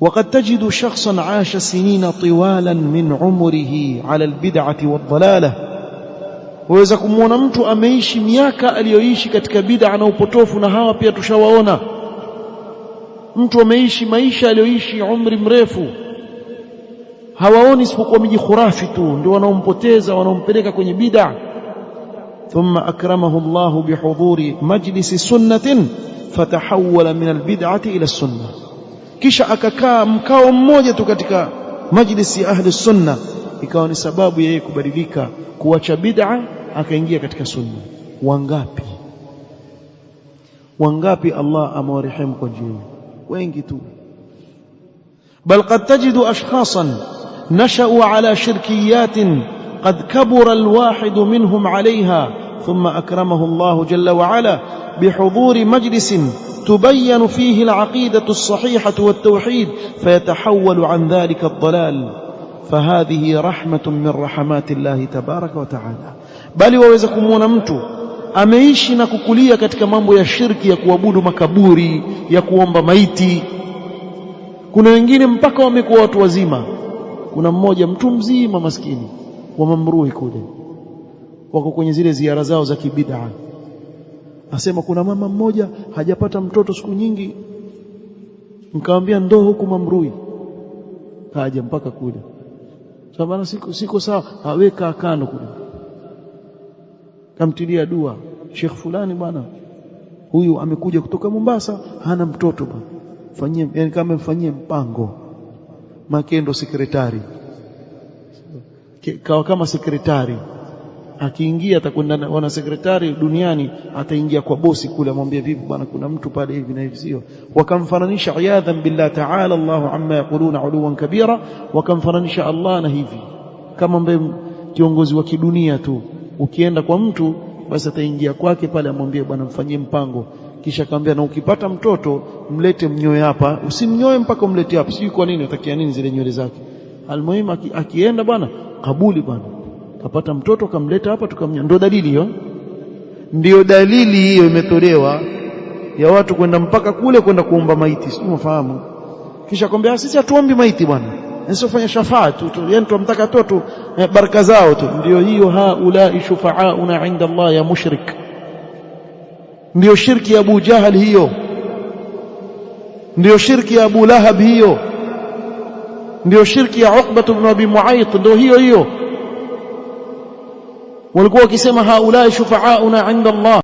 وقد تجد شخصا عاش سنين طوالا من عمره على البدعة والضلالة. waweza kumuona mtu ameishi miaka aliyoishi katika bid'a na upotofu, na hawa pia tushawaona. Mtu ameishi maisha aliyoishi umri mrefu, hawaoni isipokuwa miji khurafi tu ndio wanaompoteza, wanaompeleka kwenye bid'a. thumma akramahu Allah bihuduri majlisi sunnatin fatahawwala min albid'ati ila sunnah, kisha akakaa mkao mmoja tu katika majlisi ya ahli sunna, ikawa ni sababu yeye kubadilika, kuacha bid'a akaingia katika sunna. Wangapi Allah amewarehemu kwa njia hii? Wengi tu. bal qad tajidu ashkhasan nasha'u ala shirkiyatin qad kabura alwahid minhum 'alayha thumma akramahu Allah jalla wa 'ala bihuduri majlisin تبين فيه العقيدة الصحيحة والتوحيد فيتحول عن ذلك الضلال فهذه رحمة من رحمات الله تبارك وتعالى. bali waweza kumuona mtu ameishi na kukulia katika mambo ya shirki, ya kuabudu makaburi, ya kuomba maiti. Kuna wengine mpaka wamekuwa watu wazima. Kuna mmoja mtu mzima maskini wa Mamrui kule, wako kwenye zile ziara zao za kibid'a, asema kuna mama mmoja hajapata mtoto siku nyingi, nikamwambia ndo huku Mamrui, kaja mpaka kule. Sababu siko sawa, aweka kando kule, kamtilia dua, Sheikh fulani bwana huyu amekuja kutoka Mombasa, hana mtoto bwana, fanyie, yani kama mfanyie mpango, makendo sekretari, kawa kama sekretari. Akiingia atakwenda wana sekretari duniani, ataingia kwa bosi kule, amwambia vipi bwana, kuna mtu pale hivi na hivi. Sio wakamfananisha iyadhan billah ta'ala Allahu amma yaquluna uluwan kabira, wakamfananisha Allah na hivi, kama ambaye kiongozi wa kidunia tu. Ukienda kwa mtu basi ataingia kwake pale, amwambie bwana mfanyie mpango, kisha akamwambia na ukipata mtoto mlete mnyoe hapa, usimnyoe mpaka umlete hapa. Sijui kwa nini, utakia nini zile nywele zake. Almuhimu akienda bwana kabuli bwana, kapata mtoto kamleta hapa tukamnya. Ndio dalili hiyo, ndio dalili hiyo imetolewa ya watu kwenda mpaka kule kwenda kuomba maiti, sio mfahamu. Kisha akwambia sisi hatuombi maiti bwana, sisi tufanya shafaa tu, yani tunamtaka tu baraka zao tu. Ndio hiyo, haulai shufaauna inda Allah ya mushrik. Ndio shirki ya Abu Jahal hiyo, ndio shirki ya Abu Lahab hiyo, ndio shirki ya Uqba ibn Abi Mu'ayth, ndio hiyo walikuwa wakisema haulai shufaauna inda Allah.